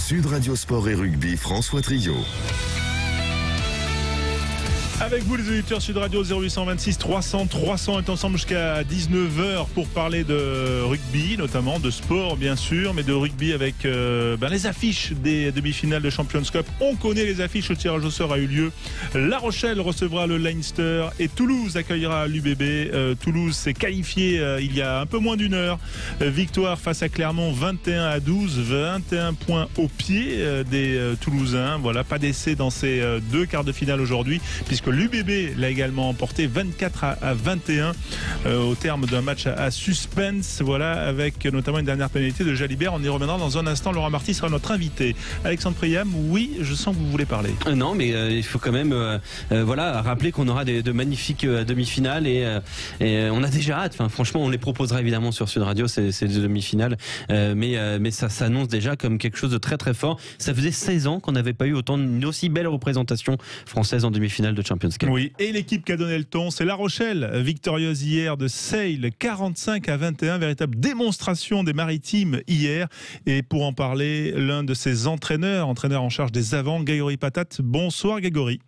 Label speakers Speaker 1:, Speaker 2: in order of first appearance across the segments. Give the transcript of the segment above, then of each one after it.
Speaker 1: Sud Radio Sport et Rugby, François Trio.
Speaker 2: Avec vous les auditeurs Sud Radio 0826 300 300 est ensemble jusqu'à 19h pour parler de rugby, notamment de sport bien sûr, mais de rugby avec les affiches des demi-finales de Champions Cup. On connaît les affiches, le tirage au sort a eu lieu. La Rochelle recevra le Leinster et Toulouse accueillera l'UBB. Toulouse s'est qualifié il y a un peu moins d'une heure. Victoire face à Clermont 21-12, 21 points au pied des Toulousains. Voilà, pas d'essai dans ces deux quarts de finale aujourd'hui, puisque l'UBB l'a également emporté 24-21 au terme d'un match à suspense. Voilà, avec notamment une dernière pénalité de Jalibert. On y reviendra dans un instant. Laurent Marty sera notre invité. Alexandre Priam, oui, je sens que vous voulez parler.
Speaker 3: Non, mais il faut quand même rappeler qu'on aura de magnifiques demi-finales et on a déjà hâte. Enfin, franchement, on les proposera évidemment sur Sud Radio, ces demi-finales. Mais ça s'annonce déjà comme quelque chose de très très fort. Ça faisait 16 ans qu'on n'avait pas eu une aussi belle représentation française en demi-finale de Champions Cup.
Speaker 2: Oui, et l'équipe qui a donné le ton, c'est La Rochelle, victorieuse hier de Sale, 45-21, véritable démonstration des Maritimes hier. Et pour en parler, l'un de ses entraîneurs en charge des avants, Grégory Patate. Bonsoir Grégory.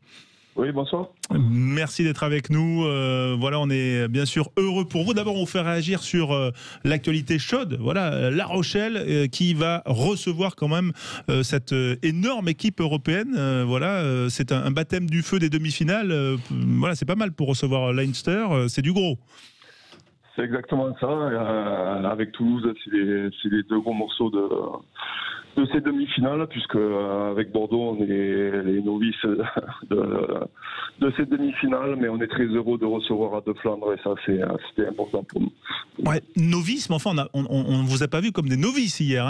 Speaker 4: Oui, bonsoir.
Speaker 2: Merci d'être avec nous. Voilà, on est bien sûr heureux pour vous. D'abord, on vous fait réagir sur l'actualité chaude. Voilà, La Rochelle qui va recevoir quand même cette énorme équipe européenne. Voilà, c'est un baptême du feu des demi-finales. Voilà, c'est pas mal pour recevoir Leinster. C'est du gros.
Speaker 4: C'est exactement ça. Avec Toulouse, c'est les deux gros morceaux de ces demi-finales, puisque avec Bordeaux, on est les novices de ces demi-finales, mais on est très heureux de recevoir à De Flandre, et ça, c'était important pour nous.
Speaker 2: Ouais, novices, mais enfin, on ne vous a pas vu comme des novices hier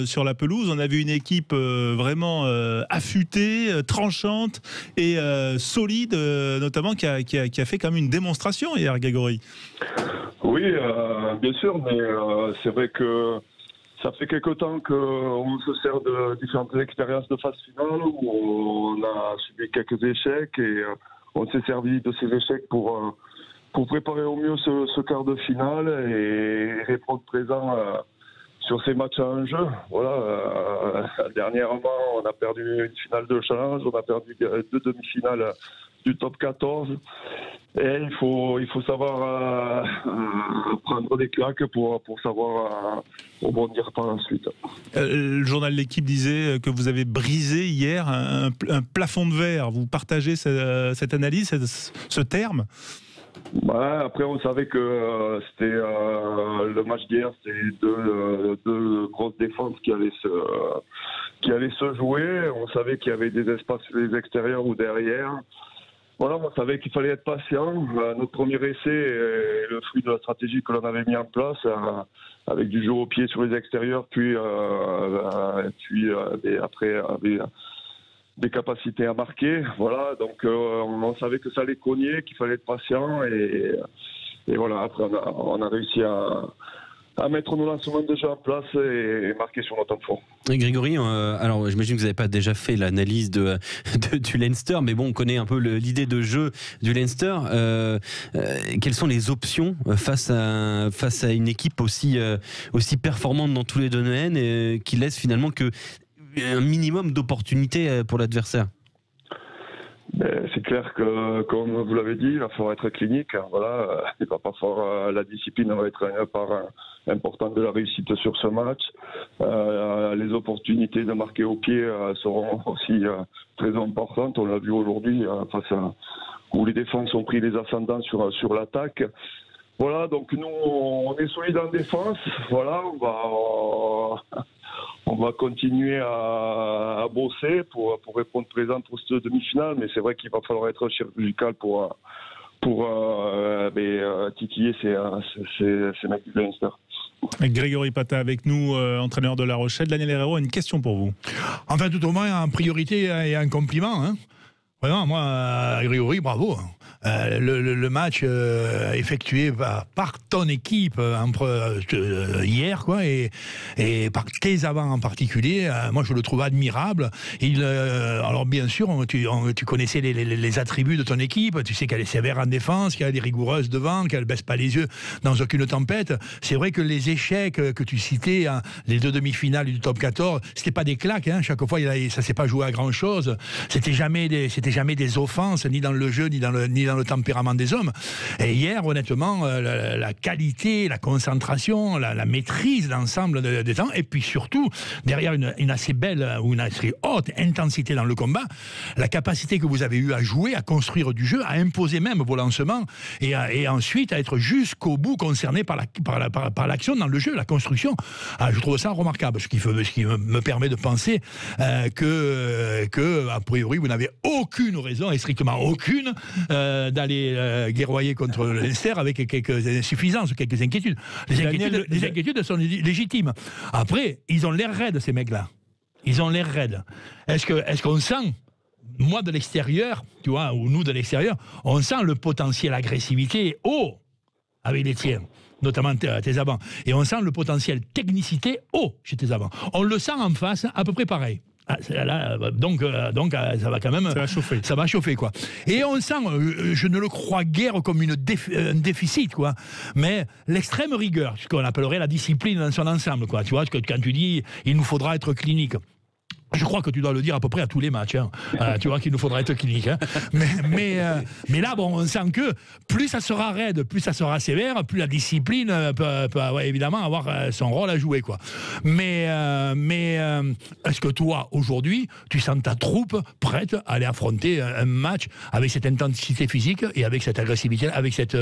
Speaker 2: sur la pelouse. On a vu une équipe vraiment affûtée, tranchante et solide, notamment qui a fait quand même une démonstration hier, Grégory.
Speaker 4: Oui, bien sûr, mais c'est vrai que ça fait quelque temps qu'on se sert de différentes expériences de phase finale où on a subi quelques échecs et on s'est servi de ces échecs pour préparer au mieux ce quart de finale et répondre présent sur ces matchs en jeu. Voilà, dernièrement, on a perdu une finale de challenge, on a perdu deux demi-finales du top 14. Et il faut savoir prendre des claques pour savoir rebondir par la suite.
Speaker 2: Le journal de l'équipe disait que vous avez brisé hier un plafond de verre. Vous partagez cette analyse, ce terme ?
Speaker 4: Ouais, après, on savait que c'était le match d'hier, c'était deux grosses défenses qui allaient se jouer. On savait qu'il y avait des espaces sur les extérieurs ou derrière. Voilà, on savait qu'il fallait être patient. Notre premier essai est le fruit de la stratégie que l'on avait mis en place, avec du jeu au pied sur les extérieurs, puis après des capacités à marquer. Voilà, donc on savait que ça allait cogner, qu'il fallait être patient, et voilà. Après, on a réussi à mettre nos lancements déjà en place et marquer sur notre temps fort.
Speaker 3: Grégory, alors j'imagine que vous n'avez pas déjà fait l'analyse du Leinster, mais bon, on connaît un peu l'idée de jeu du Leinster. Quelles sont les options face à une équipe aussi performante dans tous les domaines et qui laisse finalement que un minimum d'opportunités pour l'adversaire?
Speaker 4: C'est clair que, comme vous l'avez dit, il va falloir être clinique. Voilà, il va pas falloir, la discipline va être une part importante de la réussite sur ce match. Les opportunités de marquer au pied seront aussi très importantes. On l'a vu aujourd'hui où les défenses ont pris les ascendants sur l'attaque. Voilà, donc nous, on est solide en défense. Voilà, on va continuer à bosser pour répondre présent pour cette demi-finale, mais c'est vrai qu'il va falloir être chirurgical pour titiller ces mecs du Leinster.
Speaker 2: Grégory Patate avec nous, entraîneur de La Rochelle. Daniel Herrero a une question pour vous.
Speaker 5: Enfin, tout au moins, en priorité et un compliment. Vraiment, moi, Grégory, bravo. le match effectué par ton équipe hier, quoi, et par tes avants en particulier, moi je le trouve admirable. Alors bien sûr, tu connaissais les attributs de ton équipe, tu sais qu'elle est sévère en défense, qu'elle est rigoureuse devant, qu'elle ne baisse pas les yeux dans aucune tempête. C'est vrai que les échecs que tu citais, hein, les 2 demi-finales du top 14, c'était pas des claques, hein, chaque fois ça s'est pas joué à grand chose, c'était jamais des offenses, ni dans le jeu, ni dans le tempérament des hommes. Et hier, honnêtement, la qualité, la concentration, la maîtrise d'ensemble des temps, et puis surtout, derrière une assez belle ou une assez haute intensité dans le combat, la capacité que vous avez eu à jouer, à construire du jeu, à imposer même vos lancements, et ensuite à être jusqu'au bout concerné par l'action dans le jeu, la construction. Je trouve ça remarquable, ce qui me permet de penser que a priori, vous n'avez aucune raison, et strictement aucune, d'aller guerroyer contre le Leinster avec quelques insuffisances, quelques inquiétudes. Les inquiétudes sont légitimes. Après, ils ont l'air raides, ces mecs-là. Ils ont l'air raides. Est-ce qu'on sent, moi de l'extérieur, tu vois, ou nous de l'extérieur, on sent le potentiel agressivité haut avec les tiens, notamment tes avants. Et on sent le potentiel technicité haut chez tes avants. On le sent en face à peu près pareil. Donc ça va quand même, ça va chauffer quoi. Et on sent, je ne le crois guère comme un déficit quoi, mais l'extrême rigueur, ce qu'on appellerait la discipline dans son ensemble quoi. Tu vois, quand tu dis il nous faudra être clinique. Je crois que tu dois le dire à peu près à tous les matchs. Hein. Tu vois qu'il nous faudra être clinique. Hein. Mais là, bon, on sent que plus ça sera raide, plus ça sera sévère, plus la discipline peut évidemment avoir son rôle à jouer. Quoi. Mais est-ce que toi, aujourd'hui, tu sens ta troupe prête à aller affronter un match avec cette intensité physique et avec cette agressivité, avec cette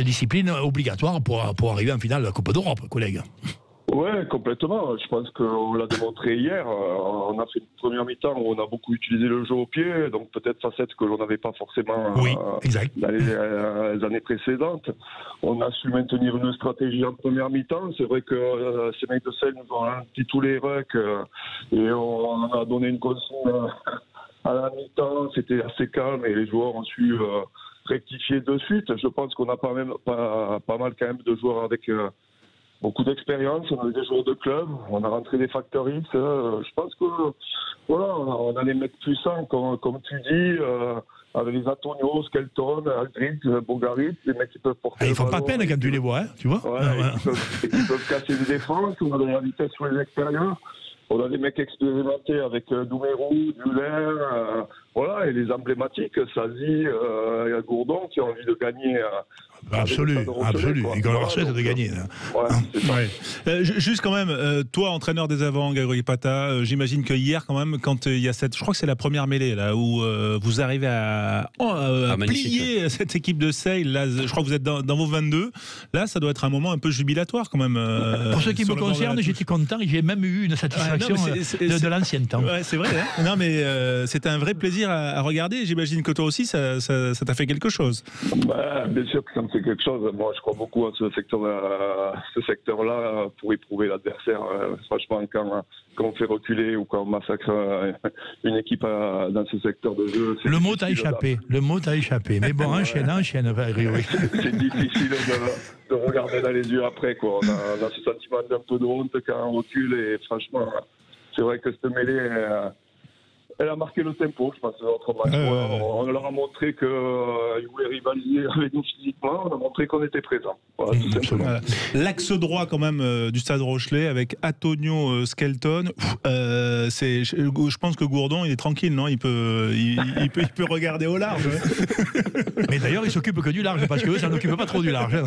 Speaker 5: discipline obligatoire pour arriver en finale de la Coupe d'Europe, collègues?
Speaker 4: Ouais, complètement. Je pense qu'on l'a démontré hier. On a fait une première mi-temps où on a beaucoup utilisé le jeu au pied, donc peut-être facette que l'on n'avait pas forcément
Speaker 5: exact.
Speaker 4: dans les années précédentes. On a su maintenir une stratégie en première mi-temps. C'est vrai que ces mecs de Sale nous ont rempli tous les rucks et on a donné une consigne à la mi-temps. C'était assez calme et les joueurs ont su rectifier de suite. Je pense qu'on a pas mal quand même de joueurs avec beaucoup d'expérience, on a des joueurs de club, on a rentré des facteurs X. Je pense que voilà, on a les mecs puissants, comme tu dis, avec les Antonio, Skelton, Aldrit, Bogarit, les mecs qui peuvent porter.
Speaker 5: Ils font pas peine quand tu les vois, hein, tu vois.
Speaker 4: Qui peuvent casser les défenses, on a de la vitesse sur les extérieurs. On a des mecs expérimentés avec Doumerou, Duller, voilà, et les emblématiques, Sazi, Gourdon, qui ont envie de gagner.
Speaker 5: Absolument. Et qu'on leur souhaite de gagner.
Speaker 2: Juste quand même, toi, entraîneur des avants, Grégory Pata, j'imagine que hier, quand même, quand il y a je crois que c'est la première mêlée, là, où vous arrivez à plier cette équipe de Sale, là, je crois que vous êtes dans vos 22. Là, ça doit être un moment un peu jubilatoire, quand même.
Speaker 5: Pour ce qui me concerne, j'étais content et j'ai même eu une satisfaction de l'ancien temps.
Speaker 2: Ouais, c'est vrai, hein. Non, mais c'était un vrai plaisir à regarder. J'imagine que toi aussi, ça t'a fait quelque chose.
Speaker 4: Bien sûr que ça me fait quelque chose. Moi, je crois beaucoup à ce secteur-là pour éprouver l'adversaire. Franchement, quand on fait reculer ou quand on massacre une équipe dans ce secteur de jeu...
Speaker 5: Le mot t'a échappé. Mais bon, enchaîne.
Speaker 4: C'est difficile de regarder dans les yeux après, quoi. On a ce sentiment d'un peu de honte quand on recule et franchement, c'est vrai que cette mêlée... Elle a marqué le tempo, je pense, de notre match. On leur a montré qu'ils voulaient rivaliser avec nous physiquement. On a montré qu'on était présents. Voilà, tout simplement.
Speaker 2: L'axe droit, quand même, du Stade Rochelet, avec Antonio, Skelton. Je pense que Gourdon, il est tranquille, non? Il peut regarder au large.
Speaker 5: Mais d'ailleurs, il s'occupe que du large, parce que ça n'occupe pas trop du large.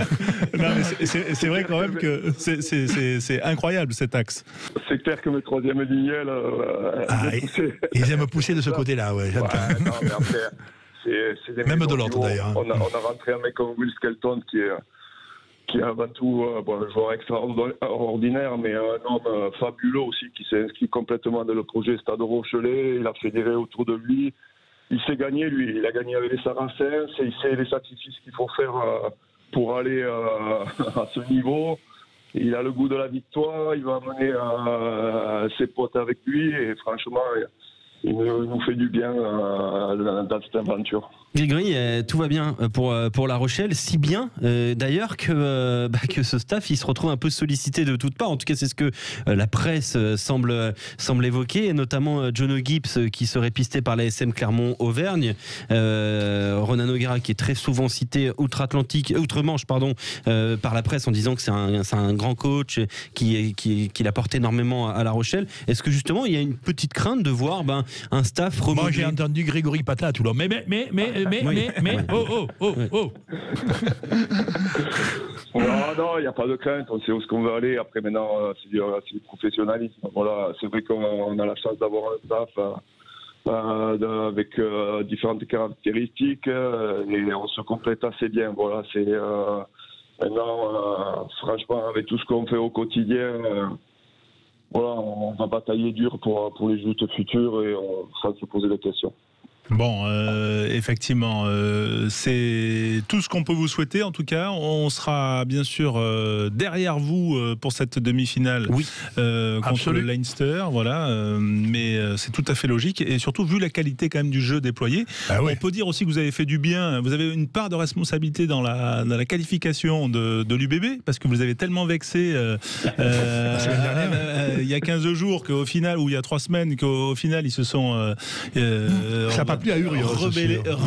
Speaker 2: Non, mais c'est vrai quand même que c'est incroyable, cet axe.
Speaker 4: C'est clair que mes troisième lignes,
Speaker 5: ils aiment pousser de ce côté-là, ouais.
Speaker 4: Non, mais après, c'est des
Speaker 5: même de l'autre d'ailleurs.
Speaker 4: On a rentré un mec comme Will Skelton qui est avant tout un joueur extraordinaire, mais un homme fabuleux aussi qui s'est inscrit complètement dans le projet Stade Rochelet. Il a fédéré autour de lui. Il s'est gagné, lui. Il a gagné avec les Saracens. Il sait les sacrifices qu'il faut faire pour aller à ce niveau. Il a le goût de la victoire. Il va amener ses potes avec lui. Et franchement, il nous fait du bien dans cette aventure.
Speaker 3: Grégory, tout va bien pour La Rochelle, si bien d'ailleurs que ce staff il se retrouve un peu sollicité de toutes parts. En tout cas, c'est ce que la presse semble évoquer, et notamment Jono Gibbs qui serait pisté par la SM Clermont-Auvergne, Ronan O'Gara qui est très souvent cité outre-Manche par la presse en disant que c'est un grand coach qui apporte énormément à La Rochelle. Est-ce que justement il y a une petite crainte de voir un staff remodelé?
Speaker 5: Moi j'ai entendu Grégory Pata à Toulon, mais
Speaker 4: Non, il n'y a pas de crainte, on sait où on veut aller. Après, maintenant, c'est du professionnalisme. Voilà, c'est vrai qu'on a la chance d'avoir un staff avec différentes caractéristiques et on se complète assez bien. Voilà, c'est maintenant, franchement, avec tout ce qu'on fait au quotidien, voilà, on va batailler dur pour les joutes futures et on va se poser des questions.
Speaker 2: Bon, effectivement, c'est tout ce qu'on peut vous souhaiter. En tout cas, on sera bien sûr derrière vous pour cette demi-finale contre le Leinster. Voilà, mais c'est tout à fait logique et surtout vu la qualité quand même du jeu déployé. On peut dire aussi que vous avez fait du bien. Vous avez une part de responsabilité dans la qualification de l'UBB parce que vous avez tellement vexé il y a 15 jours qu'au final, ou il y a 3 semaines, qu'au final ils se sont
Speaker 5: plus à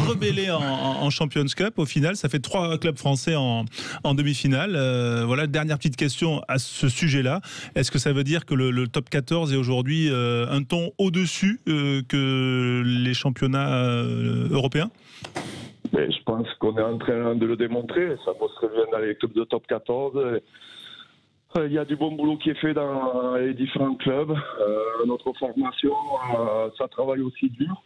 Speaker 2: rebellé en Champions Cup. Au final, ça fait 3 clubs français en demi-finale. Voilà, dernière petite question à ce sujet-là. Est-ce que ça veut dire que le top 14 est aujourd'hui un ton au-dessus que les championnats européens?
Speaker 4: Mais je pense qu'on est en train de le démontrer. Ça pose très bien dans les clubs de top 14. Il y a du bon boulot qui est fait dans les différents clubs. Notre formation, ça travaille aussi dur.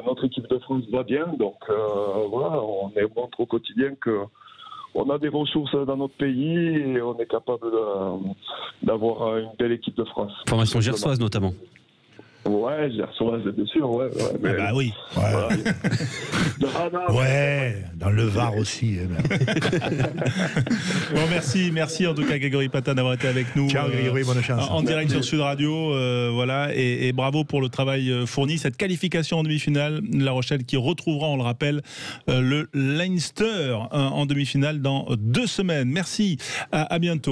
Speaker 4: Notre équipe de France va bien, donc voilà, on montre au quotidien qu'on a des ressources dans notre pays et on est capable d'avoir une belle équipe de France.
Speaker 3: Formation gersoise notamment.
Speaker 4: Ouais, gersoise, bien sûr, ouais. Mais,
Speaker 5: oui.
Speaker 4: Voilà.
Speaker 5: Dans le Var aussi.
Speaker 2: Bon, merci en tout cas Grégory Pata d'avoir été avec nous.
Speaker 5: Ciao Grégory, bonne chance.
Speaker 2: En direct sur Sud Radio, voilà, et bravo pour le travail fourni. Cette qualification en demi-finale, La Rochelle qui retrouvera, on le rappelle, le Leinster en demi-finale dans 2 semaines. Merci, à bientôt.